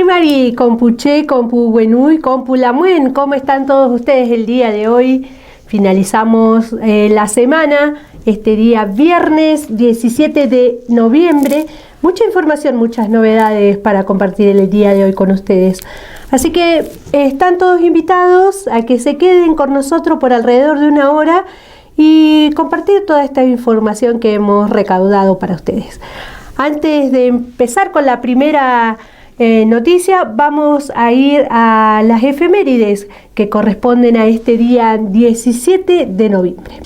Mari, Compuché, Compu Buenui, Compu Lamuen, ¿cómo están todos ustedes el día de hoy? Finalizamos la semana, este día viernes 17 de noviembre. Mucha información, muchas novedades para compartir el día de hoy con ustedes. Así que están todos invitados a que se queden con nosotros por alrededor de una hora y compartir toda esta información que hemos recaudado para ustedes. Antes de empezar con la primera noticia, vamos a ir a las efemérides que corresponden a este día 17 de noviembre.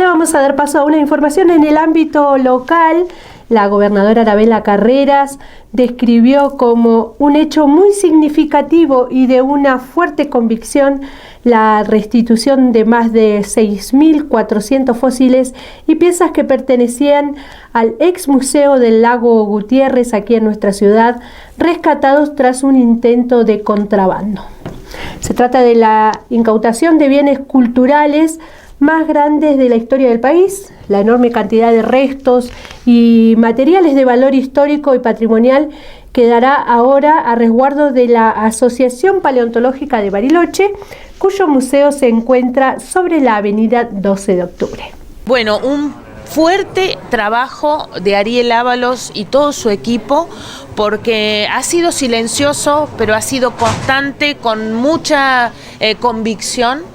Vamos a dar paso a una información en el ámbito local. La gobernadora Arabella Carreras describió como un hecho muy significativo y de una fuerte convicción la restitución de más de 6.400 fósiles y piezas que pertenecían al ex museo del Lago Gutiérrez aquí en nuestra ciudad, rescatados tras un intento de contrabando. Se trata de la incautación de bienes culturales más grandes de la historia del país. La enorme cantidad de restos y materiales de valor histórico y patrimonial quedará ahora a resguardo de la Asociación Paleontológica de Bariloche, cuyo museo se encuentra sobre la avenida 12 de octubre. Bueno, un fuerte trabajo de Ariel Ábalos y todo su equipo, porque ha sido silencioso, pero ha sido constante, con mucha convicción.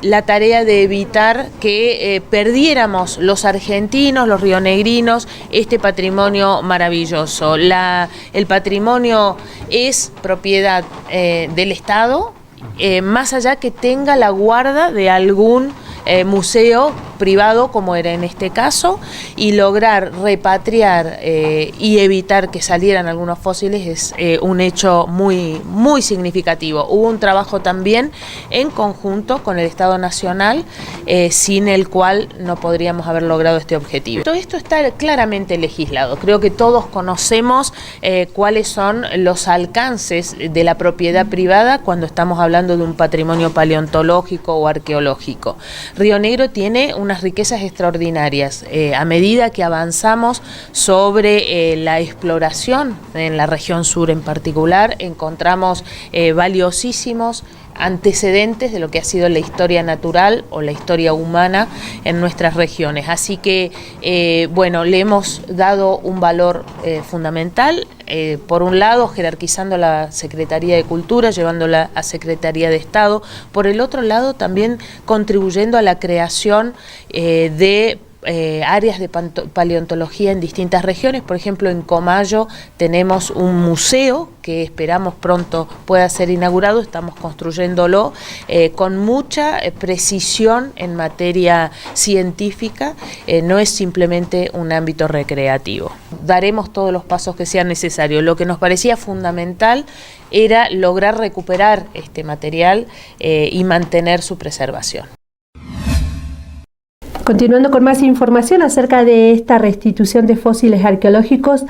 La tarea de evitar que perdiéramos los argentinos, los rionegrinos, este patrimonio maravilloso. El patrimonio es propiedad del Estado, más allá que tenga la guarda de algún museo privado, como era en este caso, y lograr repatriar y evitar que salieran algunos fósiles es un hecho muy, muy significativo. Hubo un trabajo también en conjunto con el Estado Nacional, sin el cual no podríamos haber logrado este objetivo. Todo esto está claramente legislado. Creo que todos conocemos cuáles son los alcances de la propiedad privada cuando estamos hablando de un patrimonio paleontológico o arqueológico. Río Negro tiene unas riquezas extraordinarias. A medida que avanzamos sobre la exploración en la región sur en particular, encontramos valiosísimos antecedentes de lo que ha sido la historia natural o la historia humana en nuestras regiones. Así que, bueno, le hemos dado un valor fundamental, por un lado jerarquizando la Secretaría de Cultura, llevándola a Secretaría de Estado, por el otro lado también contribuyendo a la creación de áreas de paleontología en distintas regiones. Por ejemplo, en Comayo tenemos un museo que esperamos pronto pueda ser inaugurado, estamos construyéndolo con mucha precisión en materia científica, no es simplemente un ámbito recreativo. Daremos todos los pasos que sean necesarios. Lo que nos parecía fundamental era lograr recuperar este material y mantener su preservación. Continuando con más información acerca de esta restitución de fósiles arqueológicos,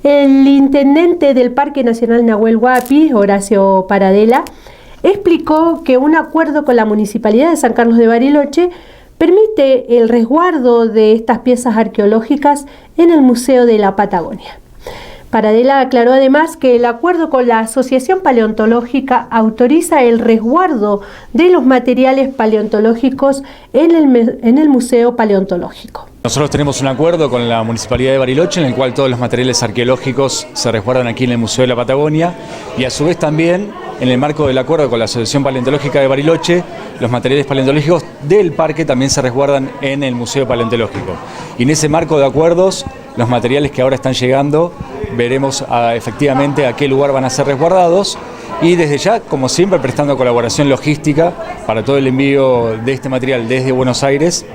el intendente del Parque Nacional Nahuel Huapi, Horacio Paradela, explicó que un acuerdo con la Municipalidad de San Carlos de Bariloche permite el resguardo de estas piezas arqueológicas en el Museo de la Patagonia. Paradela aclaró además que el acuerdo con la Asociación Paleontológica autoriza el resguardo de los materiales paleontológicos en el Museo Paleontológico. Nosotros tenemos un acuerdo con la Municipalidad de Bariloche en el cual todos los materiales arqueológicos se resguardan aquí en el Museo de la Patagonia y a su vez también en el marco del acuerdo con la Asociación Paleontológica de Bariloche, los materiales paleontológicos del parque también se resguardan en el Museo Paleontológico. Y en ese marco de acuerdos, los materiales que ahora están llegando, veremos efectivamente a qué lugar van a ser resguardados y desde ya, como siempre, prestando colaboración logística para todo el envío de este material desde Buenos Aires,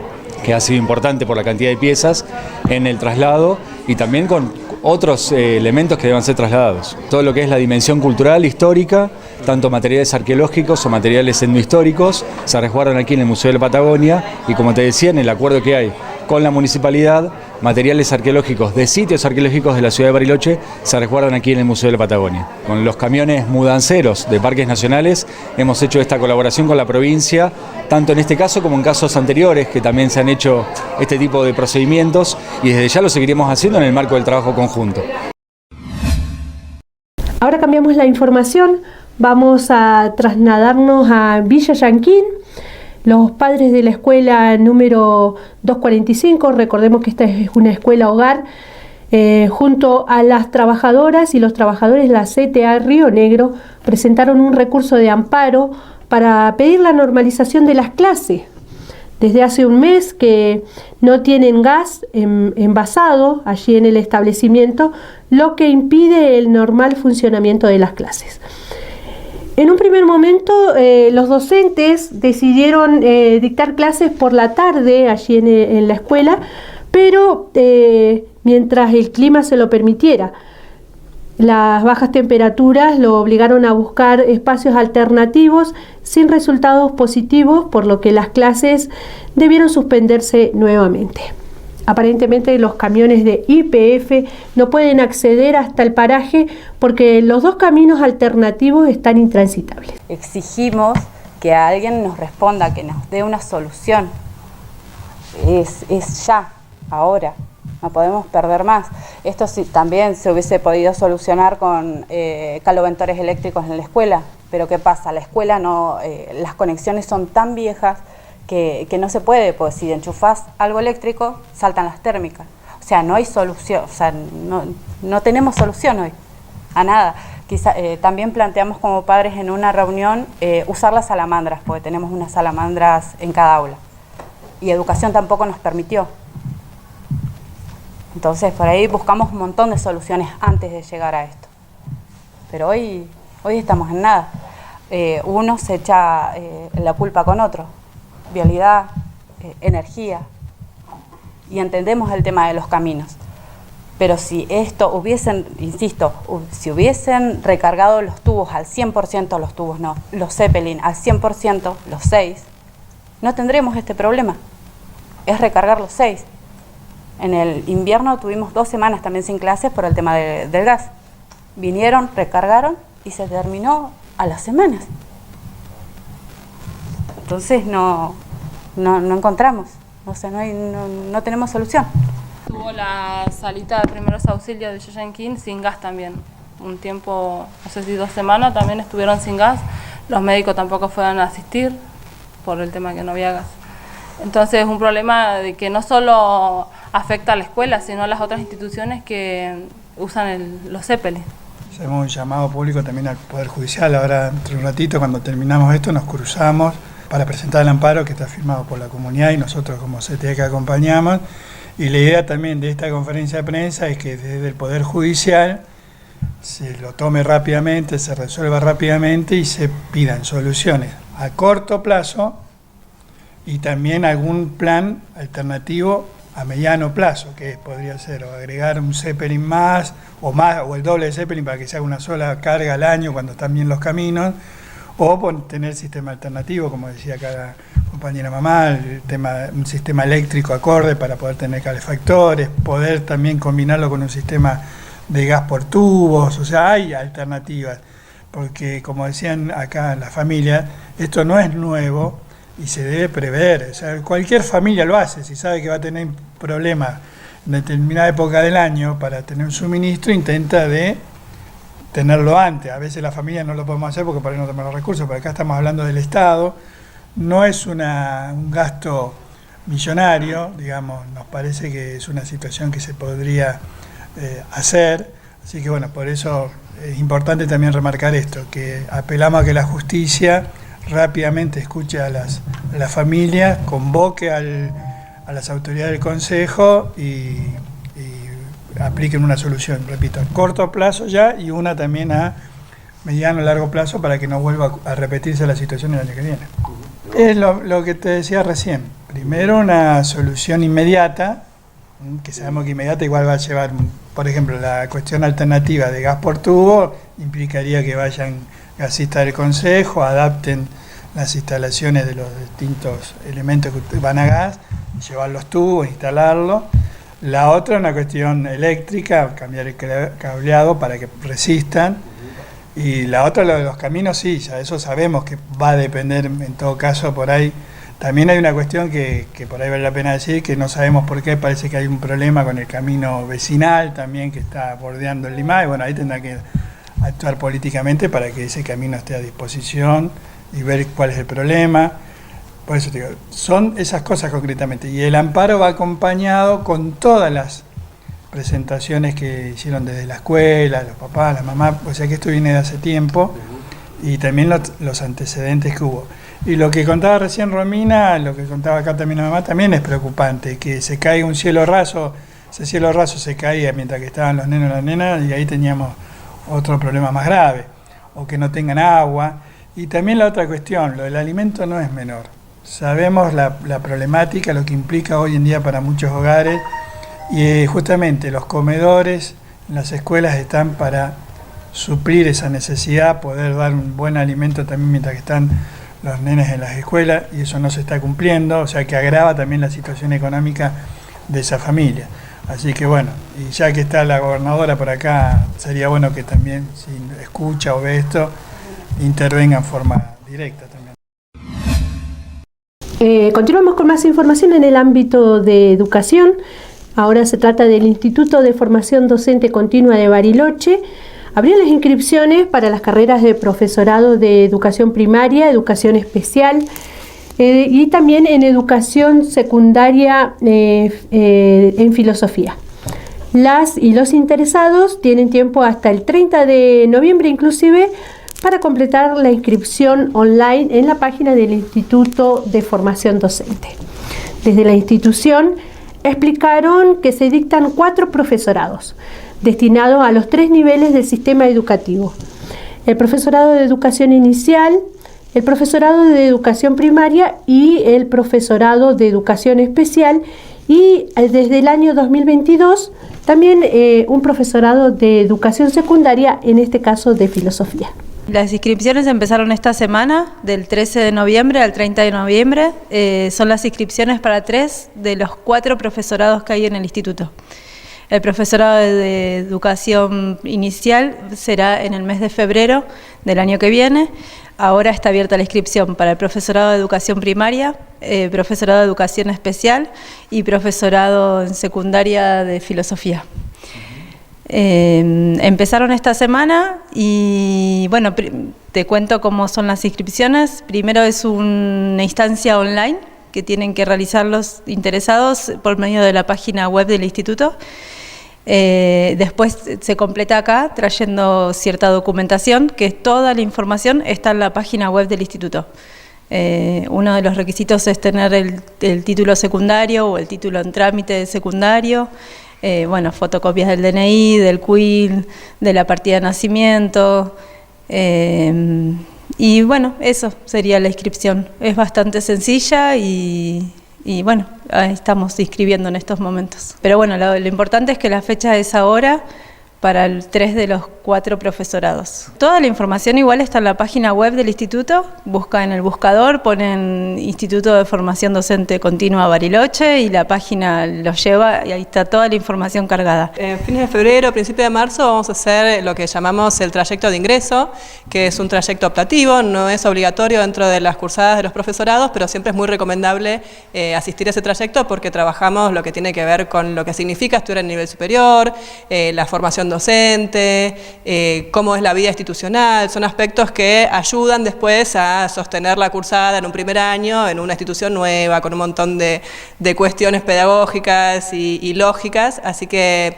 que ha sido importante por la cantidad de piezas en el traslado y también con otros elementos que deban ser trasladados. Todo lo que es la dimensión cultural, histórica, tanto materiales arqueológicos o materiales etnohistóricos, se resguardan aquí en el Museo de la Patagonia y, como te decía, en el acuerdo que hay con la municipalidad, materiales arqueológicos de sitios arqueológicos de la ciudad de Bariloche se resguardan aquí en el Museo de la Patagonia. Con los camiones mudanceros de parques nacionales hemos hecho esta colaboración con la provincia, tanto en este caso como en casos anteriores que también se han hecho este tipo de procedimientos y desde ya lo seguiremos haciendo en el marco del trabajo conjunto. Ahora cambiamos la información, vamos a trasladarnos a Villa Llanquín. Los padres de la escuela número 245, recordemos que esta es una escuela hogar, junto a las trabajadoras y los trabajadores de la CTA Río Negro, presentaron un recurso de amparo para pedir la normalización de las clases. Desde hace un mes que no tienen gas envasado allí en el establecimiento, lo que impide el normal funcionamiento de las clases. En un primer momento, los docentes decidieron dictar clases por la tarde allí en la escuela, pero mientras el clima se lo permitiera. Las bajas temperaturas lo obligaron a buscar espacios alternativos sin resultados positivos, por lo que las clases debieron suspenderse nuevamente. Aparentemente los camiones de YPF no pueden acceder hasta el paraje porque los dos caminos alternativos están intransitables. Exigimos que alguien nos responda, que nos dé una solución. Es ya, ahora, no podemos perder más. Esto sí, también se hubiese podido solucionar con caloventores eléctricos en la escuela, pero ¿qué pasa? La escuela no, las conexiones son tan viejas que no se puede, porque si enchufás algo eléctrico, saltan las térmicas. O sea, no hay solución, o sea, no tenemos solución hoy a nada. Quizá, también planteamos como padres en una reunión usar las salamandras, porque tenemos unas salamandras en cada aula. Y educación tampoco nos permitió. Entonces, por ahí buscamos un montón de soluciones antes de llegar a esto. Pero hoy estamos en nada. Uno se echa la culpa con otro. Vialidad, energía, y entendemos el tema de los caminos. Pero si esto hubiesen, insisto, si hubiesen recargado los tubos al 100%, los tubos no, los Zeppelin al 100%, los 6, no tendremos este problema. Es recargar los 6. En el invierno tuvimos 2 semanas también sin clases por el tema del gas. Vinieron, recargaron y se terminó a las semanas. Entonces no encontramos, o sea, no tenemos solución. Tuvo la salita de primeros auxilios de Villa Llanquín sin gas también. Un tiempo, no sé si 2 semanas, también estuvieron sin gas. los médicos tampoco fueron a asistir por el tema de que no había gas. Entonces es un problema de que no solo afecta a la escuela, sino a las otras instituciones que usan los Zeppelin. Hacemos un llamado público también al Poder Judicial. Ahora, entre un ratito, cuando terminamos esto, nos cruzamos para presentar el amparo que está firmado por la comunidad y nosotros como CTE que acompañamos. Y la idea también de esta conferencia de prensa es que desde el Poder Judicial se lo tome rápidamente, se resuelva rápidamente y se pidan soluciones a corto plazo y también algún plan alternativo a mediano plazo, que podría ser o agregar un Zeppelin más o el doble de Zeppelin para que se haga una sola carga al año cuando están bien los caminos, o tener sistema alternativo, como decía acá la compañera Mamá, un sistema eléctrico acorde para poder tener calefactores, poder también combinarlo con un sistema de gas por tubos. O sea, hay alternativas, porque como decían acá las familias, esto no es nuevo y se debe prever. O sea, cualquier familia lo hace, si sabe que va a tener problemas en determinada época del año para tener un suministro, intenta de tenerlo antes. A veces la familia no lo podemos hacer porque por ahí no tenemos los recursos, pero acá estamos hablando del Estado. No es un gasto millonario, digamos, nos parece que es una situación que se podría hacer. Así que bueno, por eso es importante también remarcar esto, que apelamos a que la justicia rápidamente escuche a las familias, convoque a las autoridades del Consejo y apliquen una solución, repito, a corto plazo ya y una también a mediano y largo plazo para que no vuelva a repetirse la situación el año que viene. Es lo que te decía recién. Primero una solución inmediata, que sabemos que inmediata igual va a llevar, por ejemplo, la cuestión alternativa de gas por tubo implicaría que vayan gasistas del Consejo, adapten las instalaciones de los distintos elementos que van a gas, llevar los tubos, instalarlos. La otra es una cuestión eléctrica, cambiar el cableado para que resistan. Y la otra, lo de los caminos, sí, ya eso sabemos que va a depender en todo caso por ahí. También hay una cuestión que por ahí vale la pena decir, que no sabemos por qué, parece que hay un problema con el camino vecinal también que está bordeando el Limay. Bueno, ahí tendrá que actuar políticamente para que ese camino esté a disposición y ver cuál es el problema. Por eso te digo, son esas cosas concretamente. Y el amparo va acompañado con todas las presentaciones que hicieron desde la escuela, los papás, las mamás, o sea que esto viene de hace tiempo, y también los antecedentes que hubo. Y lo que contaba recién Romina, lo que contaba acá también la mamá, también es preocupante, que se caiga un cielo raso, ese cielo raso se caía mientras que estaban los nenos y las nenas, y ahí teníamos otro problema más grave, o que no tengan agua. Y también la otra cuestión, lo del alimento no es menor. Sabemos la problemática, lo que implica hoy en día para muchos hogares, y justamente los comedores en las escuelas están para suplir esa necesidad, poder dar un buen alimento también mientras que están los nenes en las escuelas, y eso no se está cumpliendo, o sea que agrava también la situación económica de esa familia. Así que bueno, y ya que está la gobernadora por acá, sería bueno que también, si escucha o ve esto, intervenga en forma directa también. Continuamos con más información en el ámbito de educación. Ahora se trata del Instituto de Formación Docente Continua de Bariloche. Abrió las inscripciones para las carreras de profesorado de educación primaria, educación especial y también en educación secundaria en filosofía. Las y los interesados tienen tiempo hasta el 30 de noviembre inclusive para completar la inscripción online en la página del Instituto de Formación Docente. Desde la institución explicaron que se dictan 4 profesorados destinados a los 3 niveles del sistema educativo: el profesorado de educación inicial, el profesorado de educación primaria y el profesorado de educación especial, y desde el año 2022 también un profesorado de educación secundaria, en este caso de filosofía. Las inscripciones empezaron esta semana, del 13 de noviembre al 30 de noviembre. Son las inscripciones para 3 de los 4 profesorados que hay en el instituto. El profesorado de educación inicial será en el mes de febrero del año que viene. Ahora está abierta la inscripción para el profesorado de educación primaria, profesorado de educación especial y profesorado en secundaria de filosofía. Empezaron esta semana y bueno, te cuento cómo son las inscripciones. Primero es una instancia online que tienen que realizar los interesados por medio de la página web del instituto. Después se completa acá trayendo cierta documentación, que toda la información está en la página web del instituto. Uno de los requisitos es tener el título secundario o el título en trámite de secundario, bueno, fotocopias del DNI, del CUIL, de la partida de nacimiento, y bueno, eso sería la inscripción. Es bastante sencilla y bueno, ahí estamos inscribiendo en estos momentos. Pero bueno, lo importante es que la fecha es ahora para el 3 de los 4 profesorados. Toda la información igual está en la página web del instituto, busca en el buscador, ponen Instituto de Formación Docente Continua Bariloche y la página los lleva y ahí está toda la información cargada. En fines de febrero, principio de marzo vamos a hacer lo que llamamos el trayecto de ingreso, que es un trayecto optativo, no es obligatorio dentro de las cursadas de los profesorados, pero siempre es muy recomendable asistir a ese trayecto porque trabajamos lo que tiene que ver con lo que significa estudiar en nivel superior, la formación docente, cómo es la vida institucional, son aspectos que ayudan después a sostener la cursada en un primer año, en una institución nueva, con un montón de cuestiones pedagógicas y lógicas, así que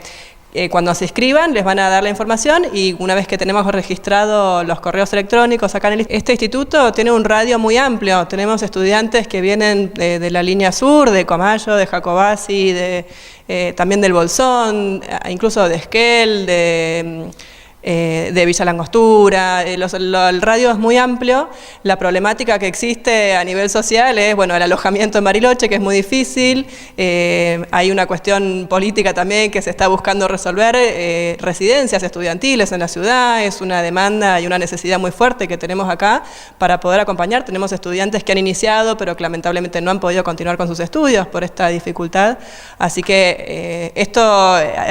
cuando se inscriban les van a dar la información y una vez que tenemos registrado los correos electrónicos acá en este instituto tiene un radio muy amplio, tenemos estudiantes que vienen de la línea sur, de Comayo, de Jacobasi, también del Bolsón, incluso de Esquel, de Villa Langostura, el radio es muy amplio. La problemática que existe a nivel social es, bueno, el alojamiento en Bariloche, que es muy difícil, hay una cuestión política también que se está buscando resolver, residencias estudiantiles en la ciudad, es una demanda y una necesidad muy fuerte que tenemos acá para poder acompañar. Tenemos estudiantes que han iniciado, pero que lamentablemente no han podido continuar con sus estudios por esta dificultad, así que esto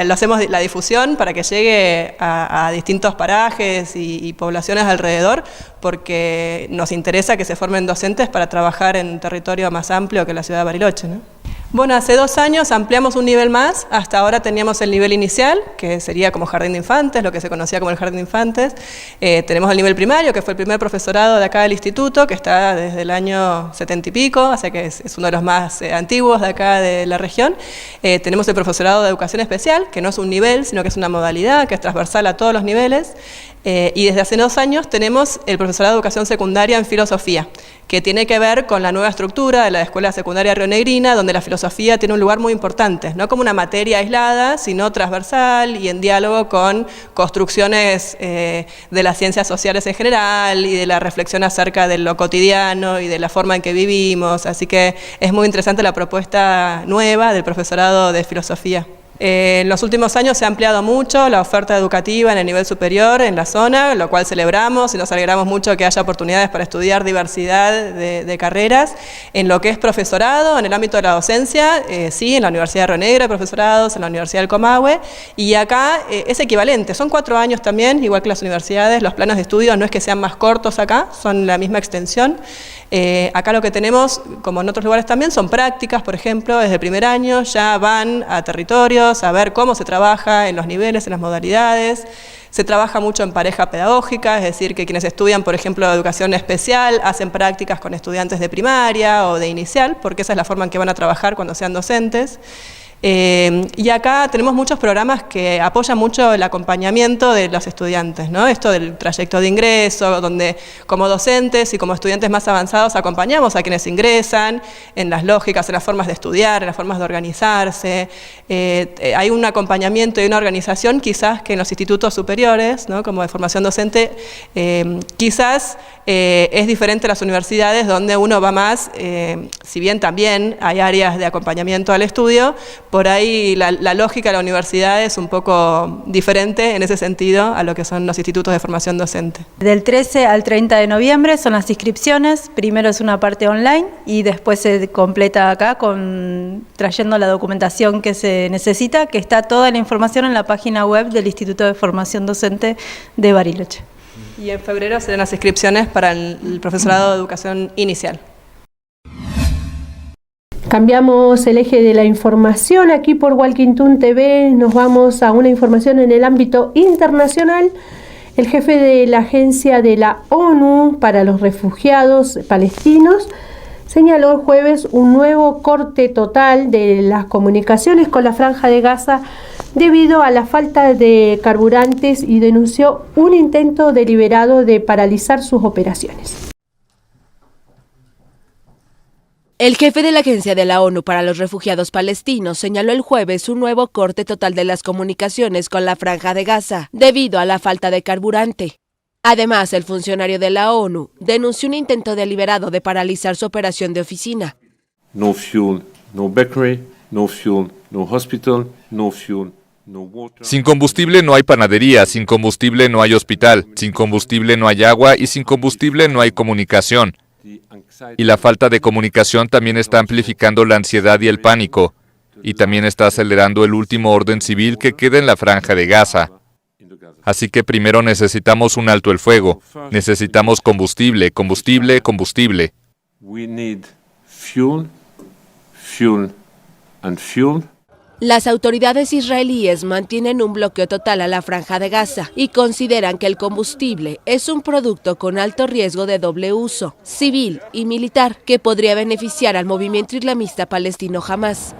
lo hacemos la difusión para que llegue a distintos parajes y poblaciones alrededor, porque nos interesa que se formen docentes para trabajar en un territorio más amplio que la ciudad de Bariloche, ¿no? Bueno, hace 2 años ampliamos un nivel más, hasta ahora teníamos el nivel inicial, que sería como jardín de infantes, lo que se conocía como el jardín de infantes. Tenemos el nivel primario, que fue el primer profesorado de acá del instituto, que está desde el año 70 y pico, o sea que es uno de los más antiguos de acá de la región. Tenemos el profesorado de educación especial, que no es un nivel, sino que es una modalidad, que es transversal a todos los niveles. Y desde hace 2 años tenemos el profesorado de educación secundaria en filosofía, que tiene que ver con la nueva estructura de la Escuela Secundaria Rionegrina, donde la filosofía tiene un lugar muy importante, no como una materia aislada, sino transversal y en diálogo con construcciones de las ciencias sociales en general y de la reflexión acerca de lo cotidiano y de la forma en que vivimos, así que es muy interesante la propuesta nueva del profesorado de filosofía. En los últimos años se ha ampliado mucho la oferta educativa en el nivel superior en la zona, lo cual celebramos y nos alegramos mucho que haya oportunidades para estudiar diversidad de carreras. En lo que es profesorado, en el ámbito de la docencia, sí, en la Universidad de Río Negro hay profesorados, en la Universidad del Comahue, y acá es equivalente, son 4 años también, igual que las universidades, los planos de estudio no es que sean más cortos acá, son la misma extensión. Acá lo que tenemos, como en otros lugares también, son prácticas, por ejemplo, desde el primer año ya van a territorios, a ver cómo se trabaja en los niveles, en las modalidades. Se trabaja mucho en pareja pedagógica, es decir, que quienes estudian, por ejemplo, educación especial, hacen prácticas con estudiantes de primaria o de inicial, porque esa es la forma en que van a trabajar cuando sean docentes. Y acá tenemos muchos programas que apoyan mucho el acompañamiento de los estudiantes, ¿no? Esto del trayecto de ingreso, donde como docentes y como estudiantes más avanzados acompañamos a quienes ingresan en las lógicas, en las formas de estudiar, en las formas de organizarse. Hay un acompañamiento y una organización quizás que en los institutos superiores, ¿no? Como de formación docente, quizás es diferente a las universidades donde uno va más, si bien también hay áreas de acompañamiento al estudio, por ahí la lógica de la universidad es un poco diferente en ese sentido a lo que son los institutos de formación docente. Del 13 al 30 de noviembre son las inscripciones, primero es una parte online y después se completa acá trayendo la documentación que se necesita, que está toda la información en la página web del Instituto de Formación Docente de Bariloche. Y en febrero serán las inscripciones para el profesorado de educación inicial. Cambiamos el eje de la información aquí por Walkington TV, nos vamos a una información en el ámbito internacional. El jefe de la Agencia de la ONU para los Refugiados Palestinos señaló el jueves un nuevo corte total de las comunicaciones con la Franja de Gaza debido a la falta de carburantes y denunció un intento deliberado de paralizar sus operaciones. El jefe de la Agencia de la ONU para los Refugiados Palestinos señaló el jueves un nuevo corte total de las comunicaciones con la Franja de Gaza, debido a la falta de carburante. Además, el funcionario de la ONU denunció un intento deliberado de paralizar su operación de oficina. No fuel, no bakery, no fuel, no hospital, no fuel, no water. Sin combustible no hay panadería, sin combustible no hay hospital, sin combustible no hay agua y sin combustible no hay comunicación. Y la falta de comunicación también está amplificando la ansiedad y el pánico, y también está acelerando el último orden civil que queda en la Franja de Gaza. Así que primero necesitamos un alto el fuego, necesitamos combustible, combustible, combustible. We need fuel, fuel and fuel. Las autoridades israelíes mantienen un bloqueo total a la Franja de Gaza y consideran que el combustible es un producto con alto riesgo de doble uso, civil y militar, que podría beneficiar al movimiento islamista palestino Hamás.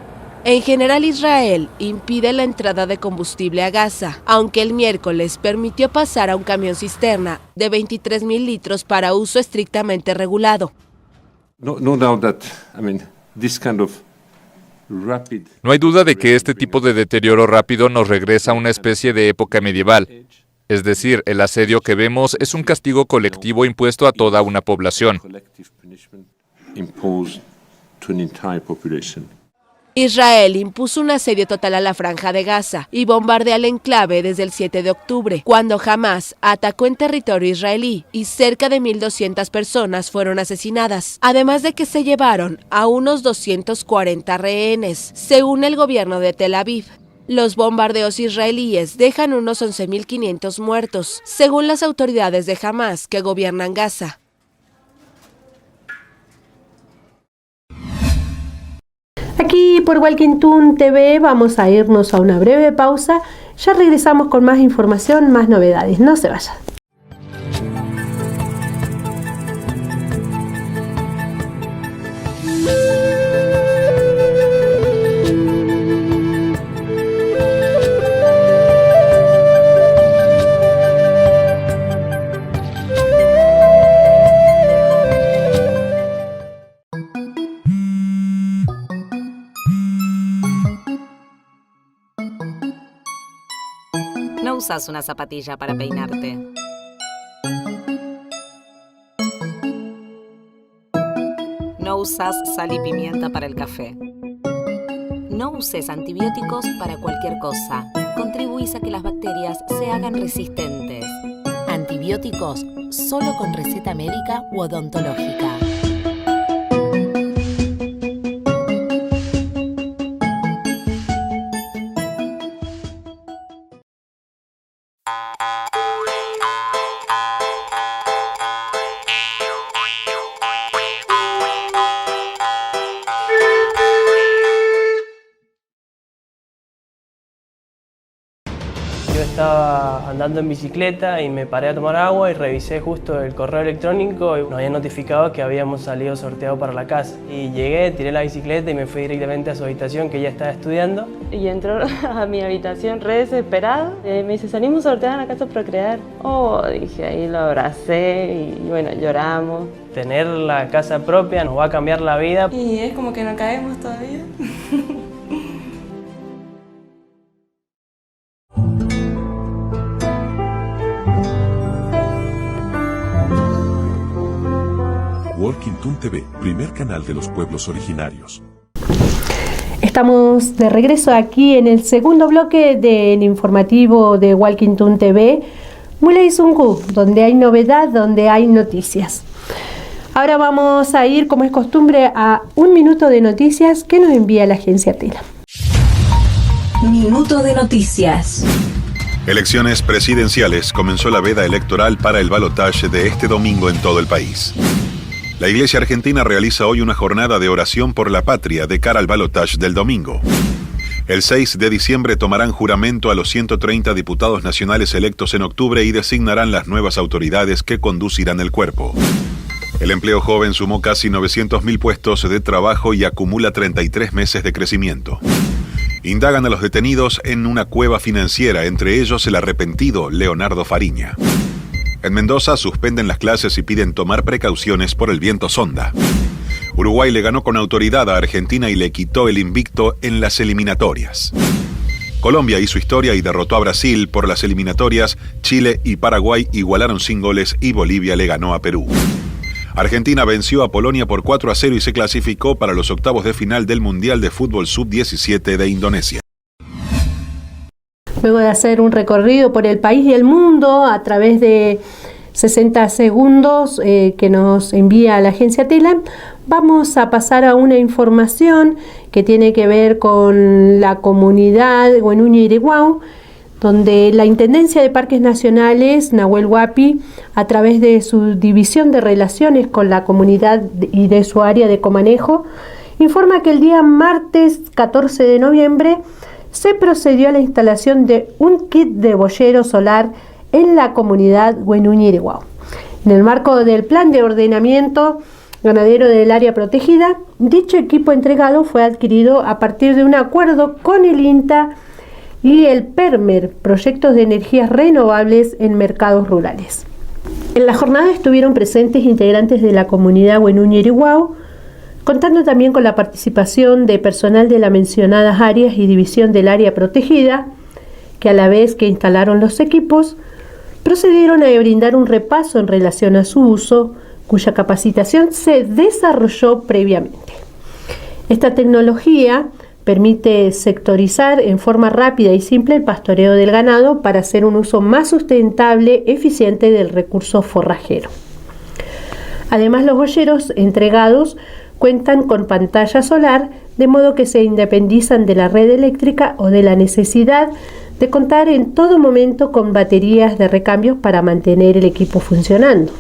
En general, Israel impide la entrada de combustible a Gaza, aunque el miércoles permitió pasar a un camión cisterna de 23.000 litros para uso estrictamente regulado. No doubt that, No hay duda de que este tipo de deterioro rápido nos regresa a una especie de época medieval. Es decir, el asedio que vemos es un castigo colectivo impuesto a toda una población. Israel impuso un asedio total a la Franja de Gaza y bombardea el enclave desde el 7 de octubre, cuando Hamás atacó en territorio israelí y cerca de 1.200 personas fueron asesinadas, además de que se llevaron a unos 240 rehenes, según el gobierno de Tel Aviv. Los bombardeos israelíes dejan unos 11.500 muertos, según las autoridades de Hamás que gobiernan Gaza. Aquí por Walkington TV vamos a irnos a una breve pausa. Ya regresamos con más información, más novedades. No se vayan. No usas una zapatilla para peinarte. No usas sal y pimienta para el café. No uses antibióticos para cualquier cosa. Contribuís a que las bacterias se hagan resistentes. Antibióticos solo con receta médica u odontológica. Yo estaba andando en bicicleta y me paré a tomar agua y revisé justo el correo electrónico y nos habían notificado que habíamos salido sorteado para la casa. Y llegué, tiré la bicicleta y me fui directamente a su habitación, que ella estaba estudiando. Y entró a mi habitación re desesperado. Me dice, salimos sorteados en la casa Procrear. Oh, dije, ahí lo abracé y bueno, lloramos. Tener la casa propia nos va a cambiar la vida. Y es como que no caemos todavía. Walkington TV, primer canal de los pueblos originarios. Estamos de regreso aquí en el segundo bloque del informativo de Walkington TV, Muley Zungu, donde hay novedad, donde hay noticias. Ahora vamos a ir, como es costumbre, a un minuto de noticias que nos envía la agencia Tela. Minuto de noticias. Elecciones presidenciales. Comenzó la veda electoral para el balotaje de este domingo en todo el país. La Iglesia Argentina realiza hoy una jornada de oración por la patria de cara al balotaje del domingo. El 6 de diciembre tomarán juramento a los 130 diputados nacionales electos en octubre y designarán las nuevas autoridades que conducirán el cuerpo. El empleo joven sumó casi 900.000 puestos de trabajo y acumula 33 meses de crecimiento. Indagan a los detenidos en una cueva financiera, entre ellos el arrepentido Leonardo Fariña. En Mendoza suspenden las clases y piden tomar precauciones por el viento sonda. Uruguay le ganó con autoridad a Argentina y le quitó el invicto en las eliminatorias. Colombia hizo historia y derrotó a Brasil por las eliminatorias. Chile y Paraguay igualaron sin goles y Bolivia le ganó a Perú. Argentina venció a Polonia por 4-0 y se clasificó para los octavos de final del Mundial de Fútbol Sub-17 de Indonesia. Luego de hacer un recorrido por el país y el mundo a través de 60 segundos que nos envía la agencia TELAM, vamos a pasar a una información que tiene que ver con la comunidad Huenuña-Ireguau, donde la Intendencia de Parques Nacionales, Nahuel Huapi, a través de su División de Relaciones con la Comunidad y de su área de comanejo, informa que el día martes 14 de noviembre se procedió a la instalación de un kit de boyero solar en la comunidad Huenuña-Ireguau. En el marco del plan de ordenamiento ganadero del área protegida, dicho equipo entregado fue adquirido a partir de un acuerdo con el INTA y el PERMER, Proyectos de Energías Renovables en Mercados Rurales. En la jornada estuvieron presentes integrantes de la comunidad Huenuña-Ireguau, contando también con la participación de personal de las mencionadas áreas y división del área protegida, que a la vez que instalaron los equipos, procedieron a brindar un repaso en relación a su uso, cuya capacitación se desarrolló previamente. Esta tecnología permite sectorizar en forma rápida y simple el pastoreo del ganado para hacer un uso más sustentable, eficiente del recurso forrajero. Además, los boyeros entregados cuentan con pantalla solar, de modo que se independizan de la red eléctrica o de la necesidad de contar en todo momento con baterías de recambios para mantener el equipo funcionando.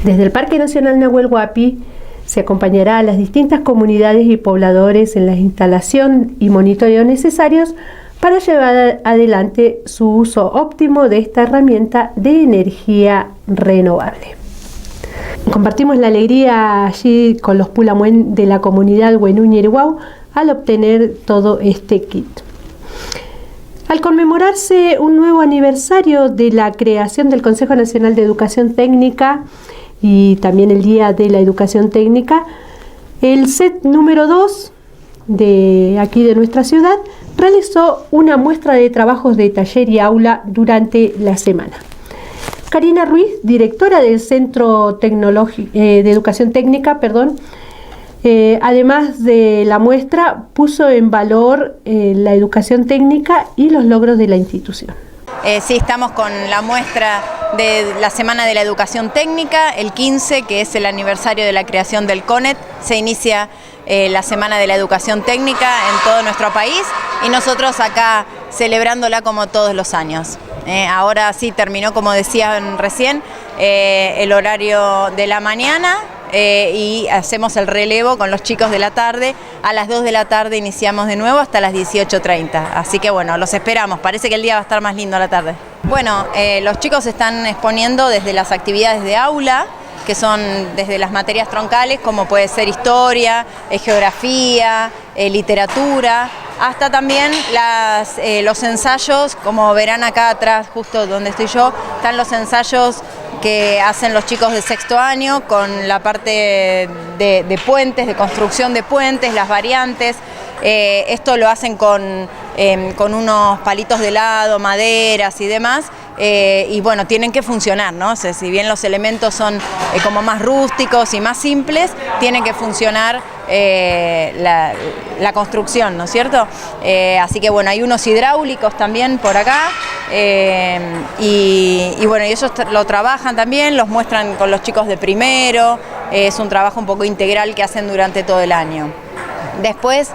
Desde el Parque Nacional Nahuel Huapi se acompañará a las distintas comunidades y pobladores en la instalación y monitoreo necesarios para llevar adelante su uso óptimo de esta herramienta de energía renovable. Compartimos la alegría allí con los Pulamuen de la comunidad Huenuña-Ireguau al obtener todo este kit. Al conmemorarse un nuevo aniversario de la creación del Consejo Nacional de Educación Técnica y también el Día de la Educación Técnica, el set número 2 de aquí de nuestra ciudad realizó una muestra de trabajos de taller y aula durante la semana. Karina Ruiz, directora del Centro de Educación Técnica, además de la muestra, puso en valor la educación técnica y los logros de la institución. Sí, estamos con la muestra de la Semana de la Educación Técnica, el 15, que es el aniversario de la creación del CONET. Se inicia la Semana de la Educación Técnica en todo nuestro país y nosotros acá celebrándola como todos los años. Ahora sí terminó, como decían recién, el horario de la mañana y hacemos el relevo con los chicos de la tarde. A las 2 de la tarde iniciamos de nuevo hasta las 18:30. Así que bueno, los esperamos. Parece que el día va a estar más lindo a la tarde. Bueno, los chicos están exponiendo desde las actividades de aula, que son desde las materias troncales, como puede ser historia, geografía, literatura, hasta también los ensayos, como verán acá atrás, justo donde estoy yo, están los ensayos que hacen los chicos de sexto año con la parte de puentes, de construcción de puentes, las variantes. Esto lo hacen con unos palitos de helado, maderas y demás, y bueno, tienen que funcionar, ¿no? O sea, si bien los elementos son como más rústicos y más simples, tienen que funcionar la construcción, ¿no es cierto? Así que bueno, hay unos hidráulicos también por acá, y bueno, y ellos lo trabajan también, los muestran con los chicos de primero. Es un trabajo un poco integral que hacen durante todo el año. Después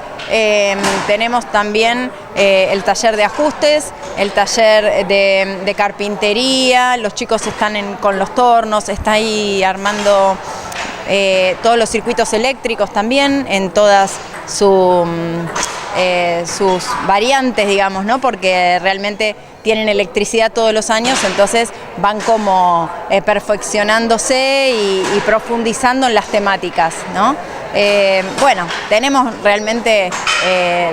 tenemos también el taller de ajustes, el taller de carpintería, los chicos están con los tornos, está ahí armando todos los circuitos eléctricos también, en todas sus variantes, digamos, ¿no? Porque realmente tienen electricidad todos los años, entonces van como perfeccionándose y profundizando en las temáticas, ¿no? Bueno, tenemos realmente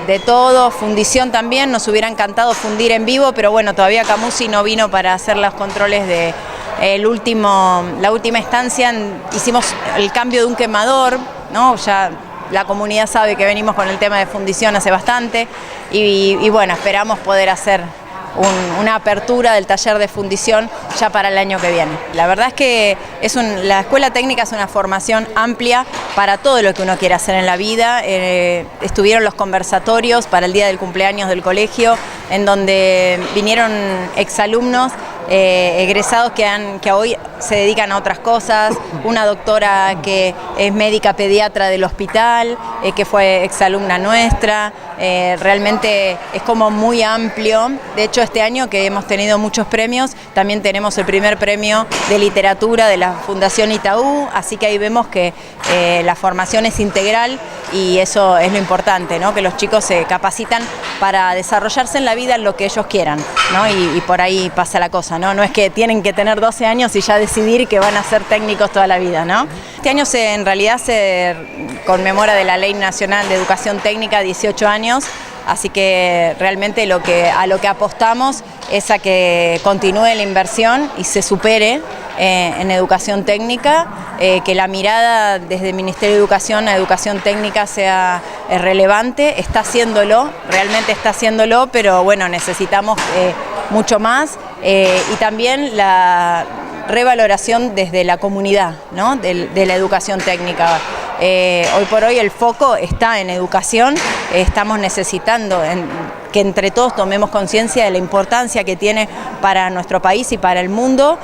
de todo, fundición también, nos hubiera encantado fundir en vivo, pero bueno, todavía Camusi no vino para hacer los controles de la última estancia. Hicimos el cambio de un quemador, ¿no? Ya la comunidad sabe que venimos con el tema de fundición hace bastante y bueno, esperamos poder hacer una apertura del taller de fundición ya para el año que viene. La verdad es que la escuela técnica es una formación amplia para todo lo que uno quiere hacer en la vida. Estuvieron los conversatorios para el día del cumpleaños del colegio, en donde vinieron exalumnos egresados que hoy se dedican a otras cosas, una doctora que es médica pediatra del hospital, que fue exalumna nuestra. Realmente es como muy amplio. De hecho, este año que hemos tenido muchos premios, también tenemos el primer premio de literatura de la Fundación Itaú, así que ahí vemos que la formación es integral y eso es lo importante, ¿no? Que los chicos se capacitan para desarrollarse en la vida en lo que ellos quieran, ¿no? Y por ahí pasa la cosa, ¿no? No es que tienen que tener 12 años y ya decidir que van a ser técnicos toda la vida, ¿no? Este año en realidad se conmemora de la Ley Nacional de Educación Técnica 18 años, así que realmente a lo que apostamos es a que continúe la inversión y se supere en educación técnica, que la mirada desde el Ministerio de Educación a educación técnica sea relevante. Está haciéndolo, realmente está haciéndolo, pero bueno, necesitamos mucho más y también la revaloración desde la comunidad, ¿no? de la educación técnica. Hoy por hoy el foco está en educación, estamos necesitando que entre todos tomemos conciencia de la importancia que tiene para nuestro país y para el mundo,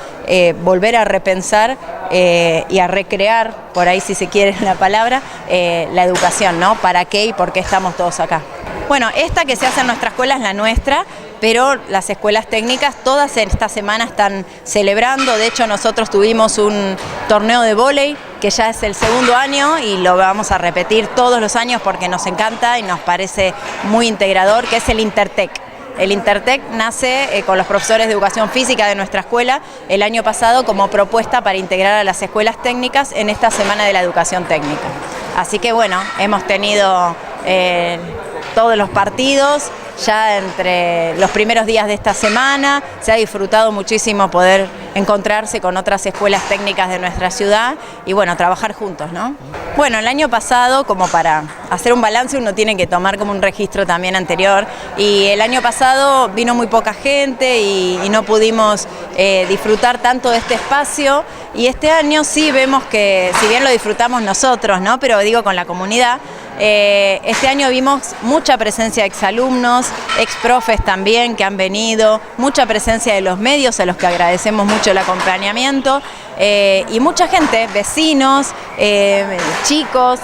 volver a repensar y a recrear, por ahí si se quiere la palabra, la educación, ¿no? ¿Para qué y por qué estamos todos acá? Bueno, esta que se hace en nuestra escuela es la nuestra, pero las escuelas técnicas todas esta semana están celebrando. De hecho, nosotros tuvimos un torneo de vóley que ya es el segundo año y lo vamos a repetir todos los años porque nos encanta y nos parece muy integrador, que es el Intertec. El Intertec nace con los profesores de educación física de nuestra escuela el año pasado como propuesta para integrar a las escuelas técnicas en esta Semana de la Educación Técnica. Así que bueno, hemos tenido todos los partidos ya entre los primeros días de esta semana. Se ha disfrutado muchísimo poder encontrarse con otras escuelas técnicas de nuestra ciudad y bueno, trabajar juntos, ¿no? Bueno, el año pasado, como para hacer un balance, uno tiene que tomar como un registro también anterior, y el año pasado vino muy poca gente y no pudimos disfrutar tanto de este espacio, y este año sí vemos que, si bien lo disfrutamos nosotros, ¿no? Pero digo con la comunidad, este año vimos mucha presencia de exalumnos, exprofes también que han venido, mucha presencia de los medios a los que agradecemos mucho el acompañamiento, y mucha gente, vecinos, chicos,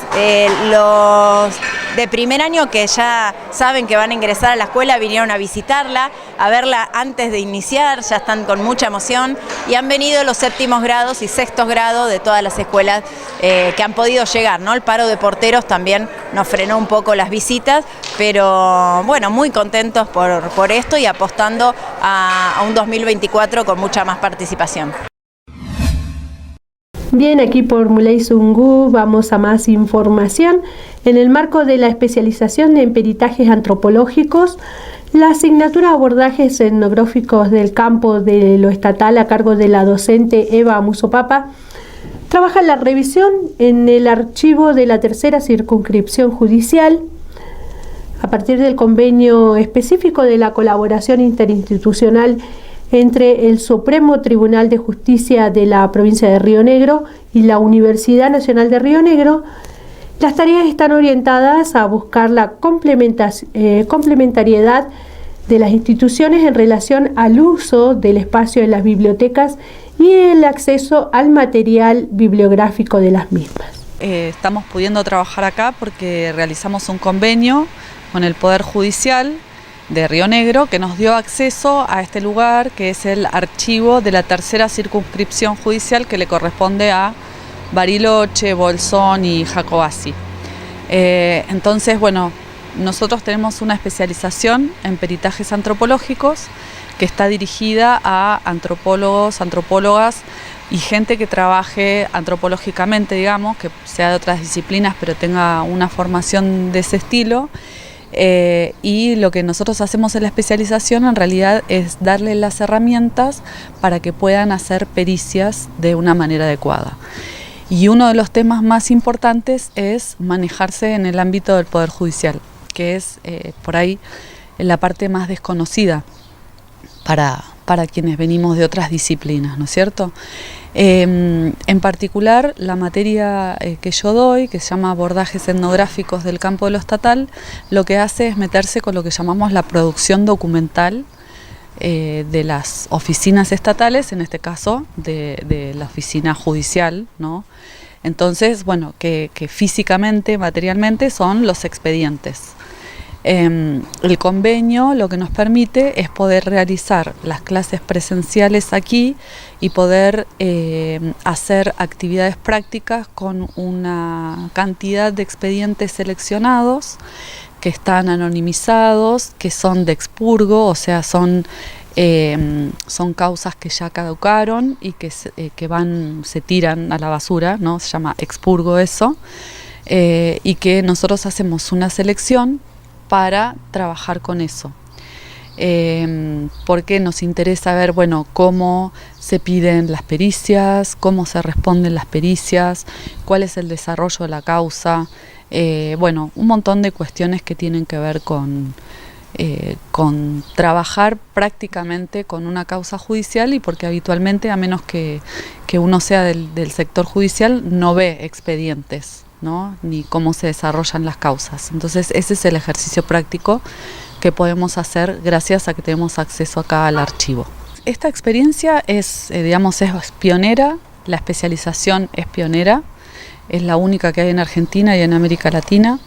los de primer año que ya saben que van a ingresar a la escuela, vinieron a visitarla, a verla antes de iniciar, ya están con mucha emoción, y han venido los séptimos grados y sextos grados de todas las escuelas que han podido llegar, ¿no? El paro de porteros también nos frenó un poco las visitas, pero bueno, muy contentos por esto y apostando a un 2024 con mucha más participación. Bien, aquí por Muley Zungu vamos a más información. En el marco de la especialización en peritajes antropológicos, la asignatura Abordajes etnográficos del campo de lo estatal a cargo de la docente Eva Musopapa trabaja la revisión en el archivo de la tercera circunscripción judicial a partir del convenio específico de la colaboración interinstitucional entre el Supremo Tribunal de Justicia de la provincia de Río Negro y la Universidad Nacional de Río Negro. Las tareas están orientadas a buscar la complementariedad de las instituciones en relación al uso del espacio de las bibliotecas y el acceso al material bibliográfico de las mismas. estamos pudiendo trabajar acá porque realizamos un convenio con el Poder Judicial de Río Negro que nos dio acceso a este lugar, que es el archivo de la tercera circunscripción judicial que le corresponde a Bariloche, Bolsón y Jacobasi. Entonces, bueno, nosotros tenemos una especialización en peritajes antropológicos que está dirigida a antropólogos, antropólogas y gente que trabaje antropológicamente, digamos, que sea de otras disciplinas pero tenga una formación de ese estilo. Y lo que nosotros hacemos en la especialización en realidad es darles las herramientas para que puedan hacer pericias de una manera adecuada. Y uno de los temas más importantes es manejarse en el ámbito del Poder Judicial, que es por ahí la parte más desconocida para quienes venimos de otras disciplinas, ¿no es cierto? En particular, la materia que yo doy, que se llama abordajes etnográficos del campo de lo estatal, lo que hace es meterse con lo que llamamos la producción documental de las oficinas estatales, en este caso de la oficina judicial, ¿no? Entonces, bueno, que físicamente, materialmente son los expedientes. El convenio lo que nos permite es poder realizar las clases presenciales aquí y poder hacer actividades prácticas con una cantidad de expedientes seleccionados que están anonimizados, que son de expurgo, o sea, son causas que ya caducaron y que se tiran a la basura, ¿no? Se llama expurgo eso, y que nosotros hacemos una selección para trabajar con eso. Porque nos interesa ver, bueno, cómo se piden las pericias, cómo se responden las pericias, cuál es el desarrollo de la causa, bueno, un montón de cuestiones que tienen que ver con trabajar prácticamente con una causa judicial, y porque habitualmente, a menos que uno sea del sector judicial, no ve expedientes, ¿no? Ni cómo se desarrollan las causas. Entonces ese es el ejercicio práctico que podemos hacer gracias a que tenemos acceso acá al archivo. Esta experiencia es, digamos, es pionera, la especialización es pionera, es la única que hay en Argentina y en América Latina,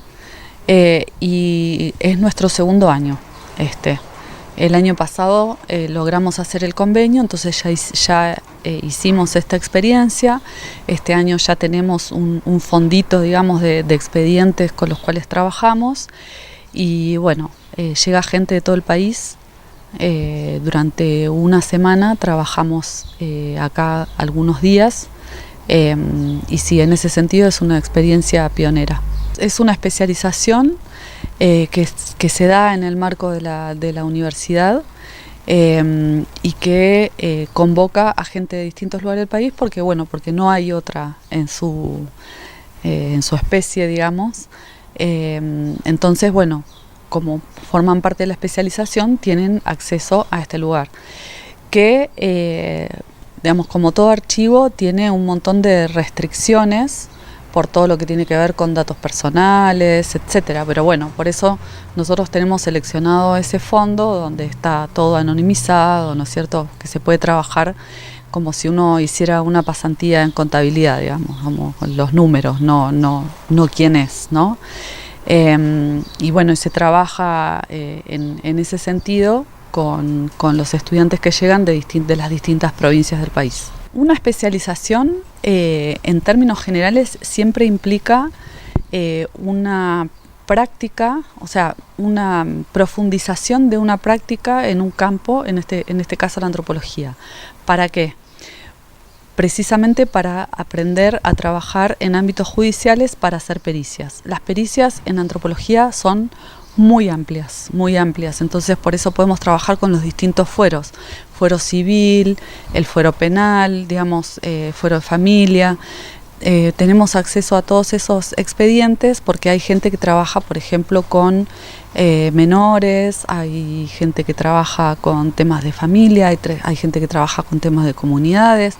y es nuestro segundo año. El año pasado logramos hacer el convenio, entonces ya hicimos esta experiencia. Este año ya tenemos un fondito, digamos, de expedientes con los cuales trabajamos, y bueno, llega gente de todo el país. Durante una semana trabajamos acá algunos días, y sí, en ese sentido es una experiencia pionera. Es una especialización que se da en el marco de la universidad, y que convoca a gente de distintos lugares del país porque no hay otra en su especie, digamos. Entonces, bueno, como forman parte de la especialización, tienen acceso a este lugar, que, digamos, como todo archivo, tiene un montón de restricciones por todo lo que tiene que ver con datos personales, etcétera. Pero bueno, por eso nosotros tenemos seleccionado ese fondo donde está todo anonimizado, ¿no es cierto? Que se puede trabajar como si uno hiciera una pasantía en contabilidad, digamos, como los números, no quién es, ¿no? Y bueno, se trabaja en ese sentido con los estudiantes que llegan de las distintas provincias del país. Una especialización, en términos generales, siempre implica una práctica, o sea, una profundización de una práctica en un campo, en este caso la antropología. ¿Para qué? Precisamente para aprender a trabajar en ámbitos judiciales para hacer pericias. Las pericias en antropología son muy amplias, entonces por eso podemos trabajar con los distintos fueros, fuero civil, el fuero penal, digamos, fuero de familia. Tenemos acceso a todos esos expedientes porque hay gente que trabaja, por ejemplo, con menores, hay gente que trabaja con temas de familia, hay gente que trabaja con temas de comunidades,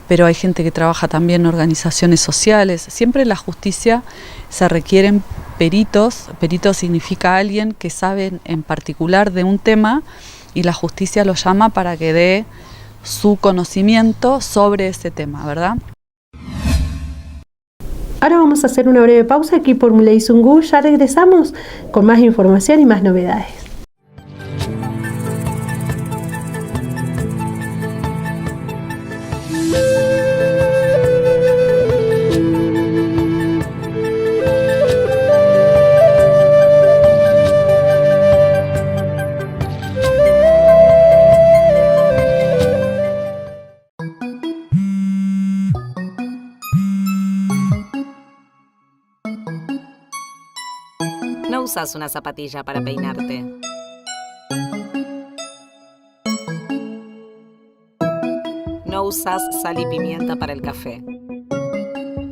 pero hay gente que trabaja también en organizaciones sociales. Siempre en la justicia se requieren peritos. Perito significa alguien que sabe en particular de un tema y la justicia lo llama para que dé su conocimiento sobre ese tema, ¿verdad? Ahora vamos a hacer una breve pausa aquí por Muley Zungu. Ya regresamos con más información y más novedades. No usas una zapatilla para peinarte. No usas sal y pimienta para el café.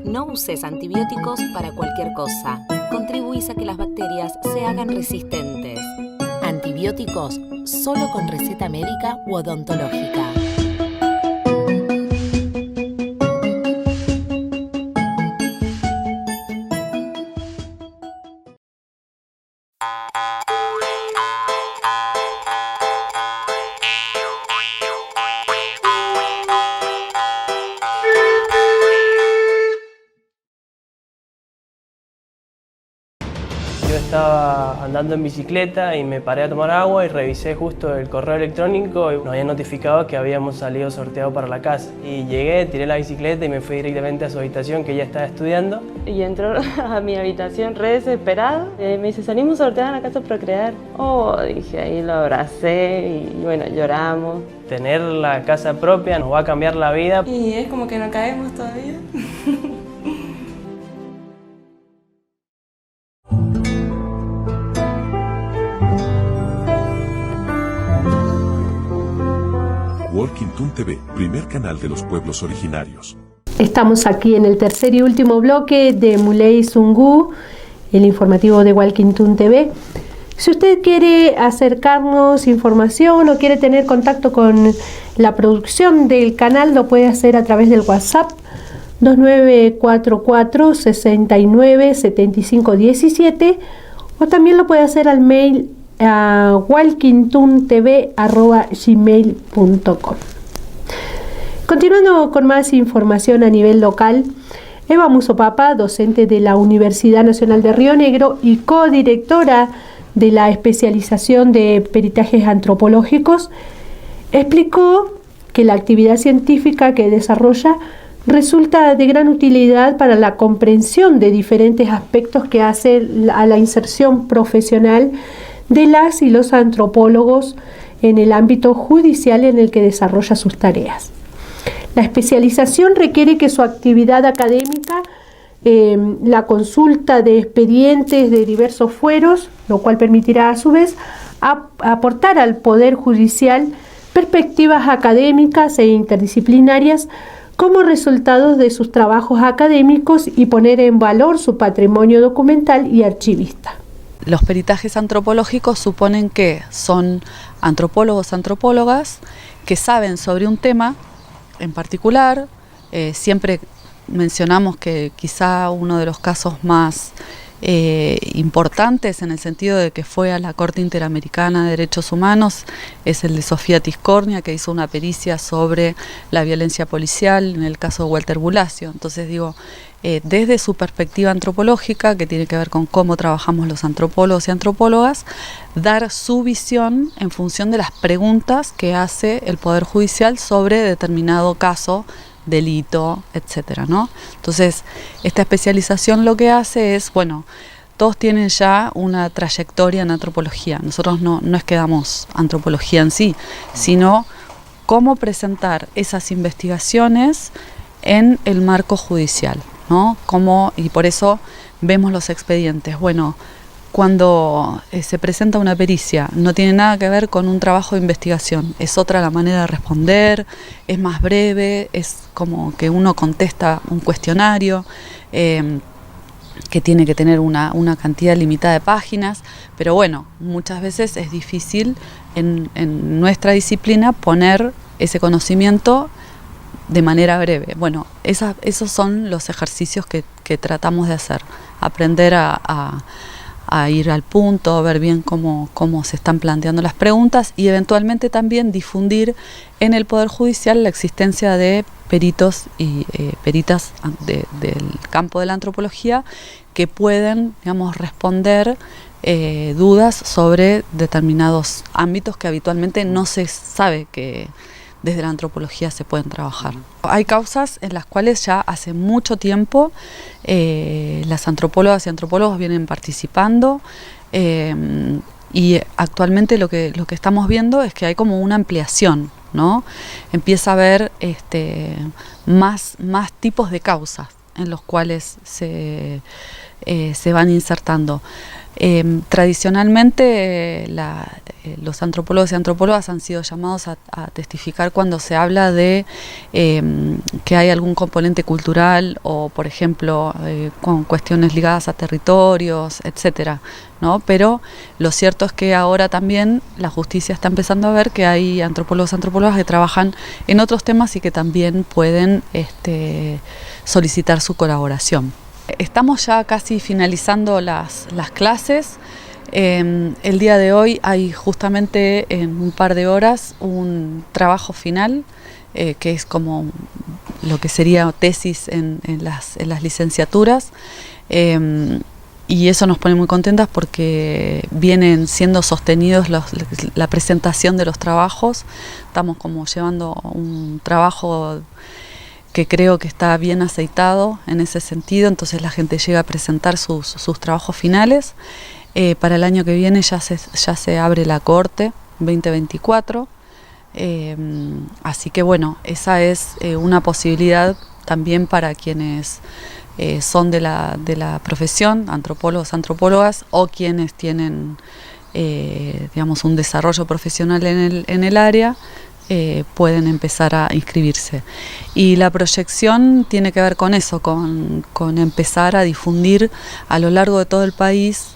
No uses antibióticos para cualquier cosa. Contribuís a que las bacterias se hagan resistentes. Antibióticos solo con receta médica u odontológica. Yo estaba andando en bicicleta y me paré a tomar agua y revisé justo el correo electrónico y nos habían notificado que habíamos salido sorteado para la casa. Y llegué, tiré la bicicleta y me fui directamente a su habitación, que ella estaba estudiando. Y entró a mi habitación re desesperado. Me dice, salimos sorteados en la casa Procrear. Oh, dije, ahí lo abracé y bueno, lloramos. Tener la casa propia nos va a cambiar la vida. Y es como que no caemos todavía. Walkington TV, primer canal de los pueblos originarios. Estamos aquí en el tercer y último bloque de Muley Zungu, el informativo de Walkington TV. Si usted quiere acercarnos información o quiere tener contacto con la producción del canal, lo puede hacer a través del WhatsApp 2944 69 75 17 o también lo puede hacer al mail a walkingtontv@gmail.com. Continuando con más información a nivel local, Eva Musopapa, docente de la Universidad Nacional de Río Negro y codirectora de la especialización de peritajes antropológicos, explicó que la actividad científica que desarrolla resulta de gran utilidad para la comprensión de diferentes aspectos que hace a la inserción profesional de las y los antropólogos en el ámbito judicial en el que desarrolla sus tareas. La especialización requiere que su actividad académica, la consulta de expedientes de diversos fueros, lo cual permitirá a su vez aportar al Poder Judicial perspectivas académicas e interdisciplinarias como resultado de sus trabajos académicos y poner en valor su patrimonio documental y archivista. Los peritajes antropológicos suponen que son antropólogos, antropólogas que saben sobre un tema en particular. Siempre mencionamos que quizá uno de los casos más importantes en el sentido de que fue a la Corte Interamericana de Derechos Humanos es el de Sofía Tiscornia, que hizo una pericia sobre la violencia policial en el caso de Walter Bulacio. Entonces digo, desde su perspectiva antropológica, que tiene que ver con cómo trabajamos los antropólogos y antropólogas, dar su visión en función de las preguntas que hace el Poder Judicial sobre determinado caso, delito, etcétera, ¿no? Entonces, esta especialización lo que hace es, bueno, todos tienen ya una trayectoria en antropología. Nosotros no es que damos antropología en sí, sino cómo presentar esas investigaciones en el marco judicial, ¿no? Y por eso vemos los expedientes. Bueno, cuando se presenta una pericia, no tiene nada que ver con un trabajo de investigación, es otra la manera de responder, es más breve, es como que uno contesta un cuestionario que tiene que tener una cantidad limitada de páginas, pero bueno, muchas veces es difícil en nuestra disciplina poner ese conocimiento de manera breve. Bueno, esos son los ejercicios que tratamos de hacer, aprender a a ir al punto, ver bien cómo se están planteando las preguntas y eventualmente también difundir en el Poder Judicial la existencia de peritos y peritas del campo de la antropología que pueden, digamos, responder dudas sobre determinados ámbitos que habitualmente no se sabe que desde la antropología se pueden trabajar. Hay causas en las cuales ya hace mucho tiempo las antropólogas y antropólogos vienen participando y actualmente lo que estamos viendo es que hay como una ampliación, ¿no? Empieza a haber más tipos de causas en los cuales se van insertando. Tradicionalmente los antropólogos y antropólogas han sido llamados a testificar cuando se habla de que hay algún componente cultural o, por ejemplo, con cuestiones ligadas a territorios, etcétera, ¿no? Pero lo cierto es que ahora también la justicia está empezando a ver que hay antropólogos y antropólogas que trabajan en otros temas y que también pueden solicitar su colaboración. Estamos ya casi finalizando las clases. El día de hoy hay justamente en un par de horas un trabajo final que es como lo que sería tesis en las licenciaturas y eso nos pone muy contentas porque vienen siendo sostenidos la presentación de los trabajos. Estamos como llevando un trabajo que creo que está bien aceitado en ese sentido, entonces la gente llega a presentar sus trabajos finales. Para el año que viene ya se abre la corte 2024, así que bueno, esa es una posibilidad también para quienes son de la profesión, antropólogos, antropólogas, o quienes tienen digamos un desarrollo profesional en el área. Pueden empezar a inscribirse. Y la proyección tiene que ver con eso, con empezar a difundir a lo largo de todo el país,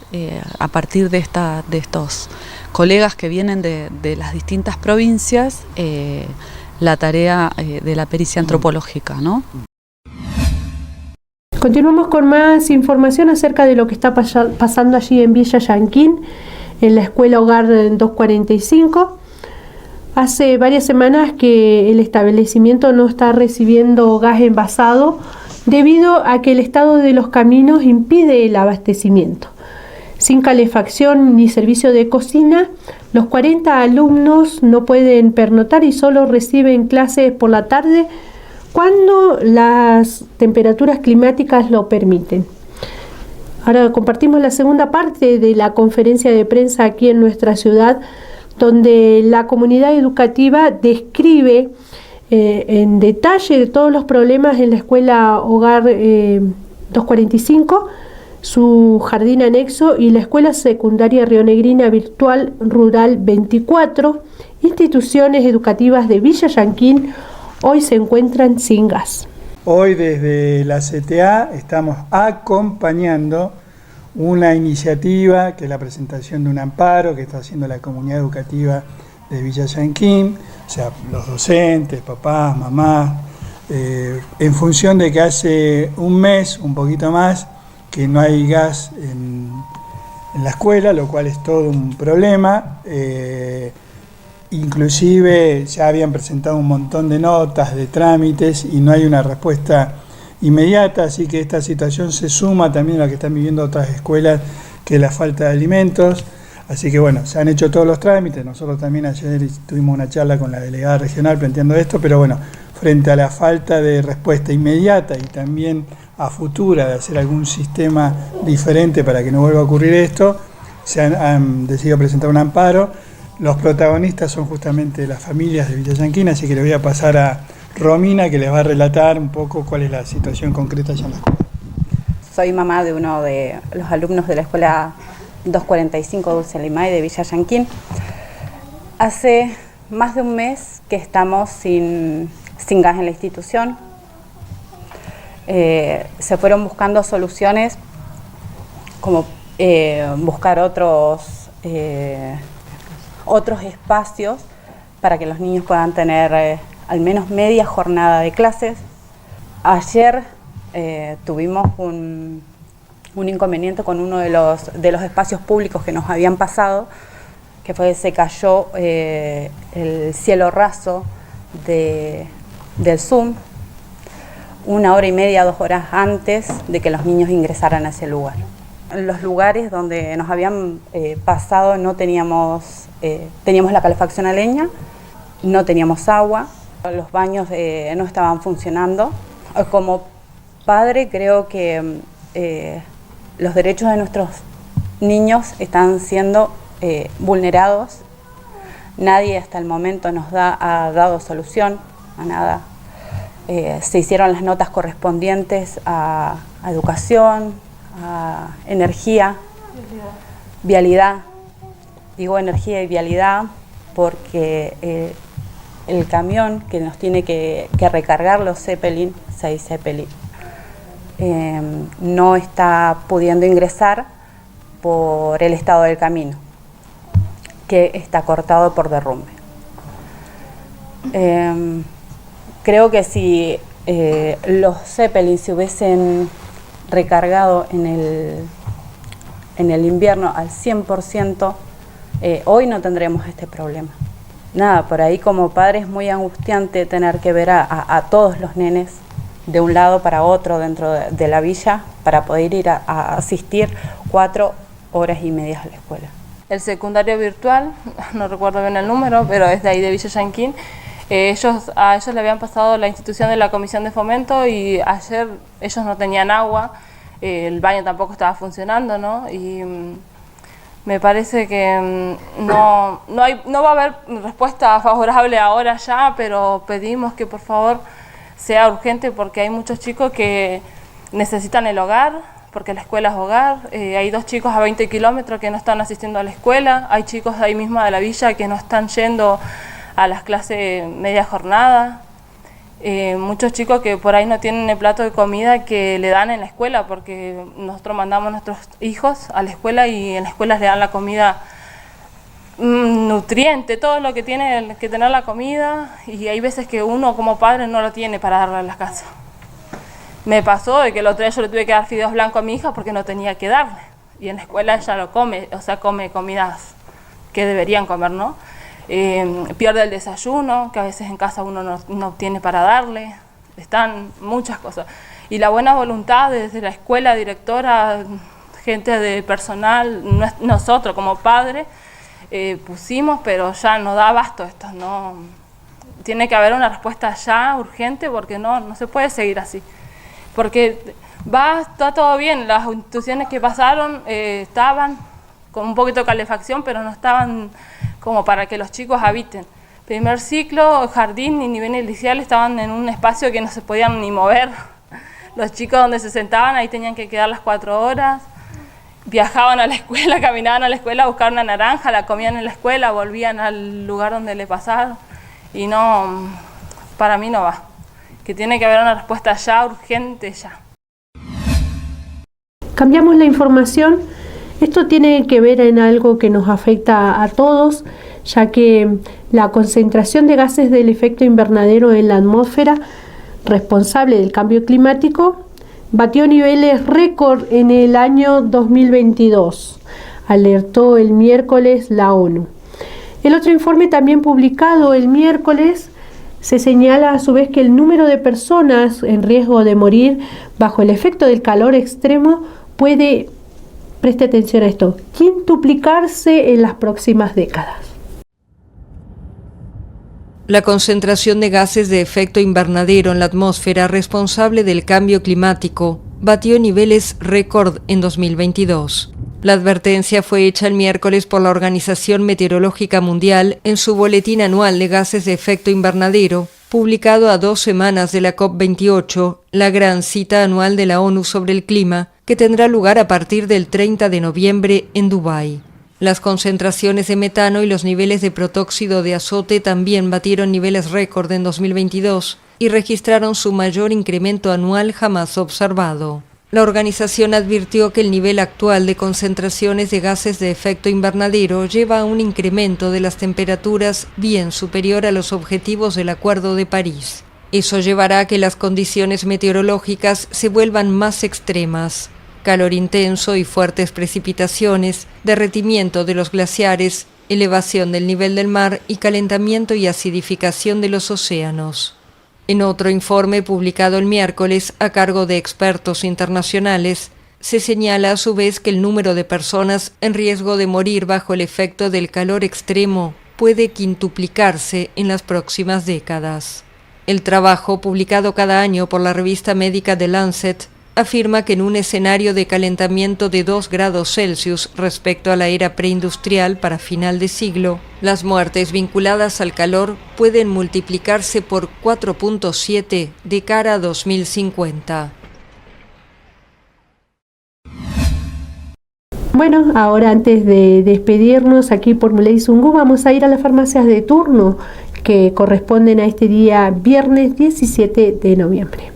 a partir de estos colegas que vienen de las distintas provincias, la tarea de la pericia antropológica, ¿no? Continuamos con más información acerca de lo que está pasando allí en Villa Llanquín, en la Escuela Hogar 245. Hace varias semanas que el establecimiento no está recibiendo gas envasado debido a que el estado de los caminos impide el abastecimiento. Sin calefacción ni servicio de cocina, los 40 alumnos no pueden pernoctar y solo reciben clases por la tarde cuando las temperaturas climáticas lo permiten. Ahora compartimos la segunda parte de la conferencia de prensa aquí en nuestra ciudad, donde la comunidad educativa describe en detalle de todos los problemas en la Escuela Hogar 245, su jardín anexo y la Escuela Secundaria Rionegrina Virtual Rural 24, instituciones educativas de Villa Llanquín, hoy se encuentran sin gas. Hoy desde la CTA estamos acompañando una iniciativa que es la presentación de un amparo que está haciendo la comunidad educativa de Villa Llanquín, o sea, los docentes, papás, mamás, en función de que hace un mes, un poquito más, que no hay gas en la escuela, lo cual es todo un problema. Inclusive ya habían presentado un montón de notas, de trámites y no hay una respuesta inmediata, así que esta situación se suma también a lo que están viviendo otras escuelas, que es la falta de alimentos. Así que bueno, se han hecho todos los trámites, nosotros también ayer tuvimos una charla con la delegada regional planteando esto, pero bueno, frente a la falta de respuesta inmediata y también a futura de hacer algún sistema diferente para que no vuelva a ocurrir esto, se han decidido presentar un amparo. Los protagonistas son justamente las familias de Villa Llanquín, así que le voy a pasar a Romina, que les va a relatar un poco cuál es la situación concreta allá en la escuela. Soy mamá de uno de los alumnos de la Escuela 245 Dulce Limay de Villa Llanquín. Hace más de un mes que estamos sin gas en la institución. Se fueron buscando soluciones como buscar otros espacios para que los niños puedan tener al menos media jornada de clases. Ayer tuvimos un un inconveniente con uno de los espacios públicos que nos habían pasado, que fue que se cayó el cielo raso del Zoom 1 hora y media, 2 horas antes de que los niños ingresaran a ese lugar. En los lugares donde nos habían pasado no teníamos la calefacción a leña, no teníamos agua, los baños no estaban funcionando. Como padre creo que los derechos de nuestros niños están siendo vulnerados. Nadie hasta el momento nos ha dado solución a nada. Se hicieron las notas correspondientes a educación, a energía, vialidad. Digo energía y vialidad porque el camión que nos tiene que recargar los Zeppelin, 6 Zeppelin, no está pudiendo ingresar por el estado del camino, que está cortado por derrumbe. Creo que si los Zeppelin se hubiesen recargado en el invierno al 100%, hoy no tendremos este problema. Nada, por ahí como padre es muy angustiante tener que ver a todos los nenes de un lado para otro dentro de la villa para poder ir a asistir 4 horas y media a la escuela. El secundario virtual, no recuerdo bien el número, pero es de ahí de Villa Yanquín. A ellos le habían pasado la institución de la Comisión de Fomento y ayer ellos no tenían agua, el baño tampoco estaba funcionando, ¿no? Y me parece que no va a haber respuesta favorable ahora ya, pero pedimos que por favor sea urgente porque hay muchos chicos que necesitan el hogar, porque la escuela es hogar. Hay 2 chicos a 20 kilómetros que no están asistiendo a la escuela, hay chicos de ahí misma de la villa que no están yendo a las clases media jornada, muchos chicos que por ahí no tienen el plato de comida que le dan en la escuela, porque nosotros mandamos a nuestros hijos a la escuela y en la escuela le dan la comida nutriente, todo lo que tiene que tener la comida, y hay veces que uno como padre no lo tiene para darle a la casa. Me pasó de que el otro día yo le tuve que dar fideos blancos a mi hija porque no tenía que darle, y en la escuela ella lo come, o sea, come comidas que deberían comer, ¿no? Pierde el desayuno, que a veces en casa uno no tiene para darle, están muchas cosas. Y la buena voluntad desde la escuela, directora, gente de personal, nosotros como padres, pusimos, pero ya no da abasto esto, no. Tiene que haber una respuesta ya urgente porque no se puede seguir así. Porque está todo bien, las instituciones que pasaron estaban con un poquito de calefacción, pero no estaban como para que los chicos habiten. Primer ciclo, jardín y nivel inicial estaban en un espacio que no se podían ni mover. Los chicos donde se sentaban, ahí tenían que quedar las 4 horas. Viajaban a la escuela, caminaban a la escuela, buscaban una naranja, la comían en la escuela, volvían al lugar donde le pasaron. Y no, para mí no va. Que tiene que haber una respuesta ya, urgente, ya. Cambiamos la información. Esto tiene que ver en algo que nos afecta a todos, ya que la concentración de gases del efecto invernadero en la atmósfera, responsable del cambio climático, batió niveles récord en el año 2022, alertó el miércoles la ONU. El otro informe también publicado el miércoles se señala a su vez que el número de personas en riesgo de morir bajo el efecto del calor extremo puede, preste atención a esto, quintuplicarse en las próximas décadas. La concentración de gases de efecto invernadero en la atmósfera responsable del cambio climático batió niveles récord en 2022. La advertencia fue hecha el miércoles por la Organización Meteorológica Mundial en su boletín anual de gases de efecto invernadero, publicado a 2 semanas de la COP28, la gran cita anual de la ONU sobre el clima, que tendrá lugar a partir del 30 de noviembre en Dubái. Las concentraciones de metano y los niveles de protóxido de azote también batieron niveles récord en 2022 y registraron su mayor incremento anual jamás observado. La organización advirtió que el nivel actual de concentraciones de gases de efecto invernadero lleva a un incremento de las temperaturas bien superior a los objetivos del Acuerdo de París. Eso llevará a que las condiciones meteorológicas se vuelvan más extremas. calor intenso y fuertes precipitaciones, derretimiento de los glaciares, elevación del nivel del mar y calentamiento y acidificación de los océanos. En otro informe publicado el miércoles a cargo de expertos internacionales, se señala a su vez que el número de personas en riesgo de morir bajo el efecto del calor extremo puede quintuplicarse en las próximas décadas. El trabajo, publicado cada año por la revista médica The Lancet, afirma que en un escenario de calentamiento de 2 grados Celsius respecto a la era preindustrial para final de siglo, las muertes vinculadas al calor pueden multiplicarse por 4.7 de cara a 2050. Bueno, ahora antes de despedirnos aquí por Muley Zungu, vamos a ir a las farmacias de turno que corresponden a este día viernes 17 de noviembre.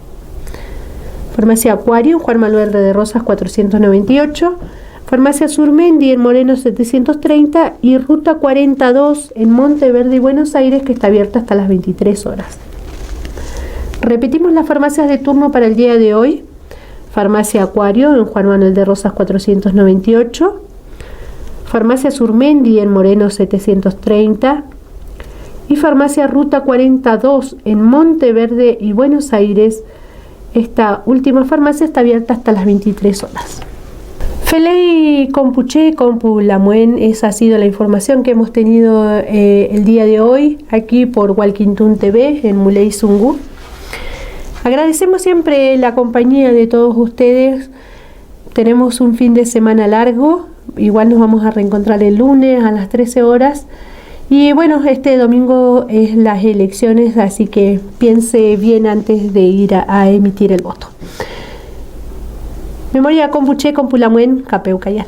Farmacia Acuario en Juan Manuel de Rosas 498, Farmacia Surmendi en Moreno 730 y Ruta 42 en Monteverde y Buenos Aires, que está abierta hasta las 23 horas. Repetimos las farmacias de turno para el día de hoy. Farmacia Acuario en Juan Manuel de Rosas 498, Farmacia Surmendi en Moreno 730 y Farmacia Ruta 42 en Monteverde y Buenos Aires. Esta última farmacia está abierta hasta las 23 horas. Feley Compuché, Compu Lamuen, esa ha sido la información que hemos tenido el día de hoy aquí por Walkintún TV en Muley Zungu. Agradecemos siempre la compañía de todos ustedes. Tenemos un fin de semana largo, igual nos vamos a reencontrar el lunes a las 13 horas. Y bueno, este domingo es las elecciones, así que piense bien antes de ir a emitir el voto. Memoria Compuché, Compulamuen, Capeu Cayal.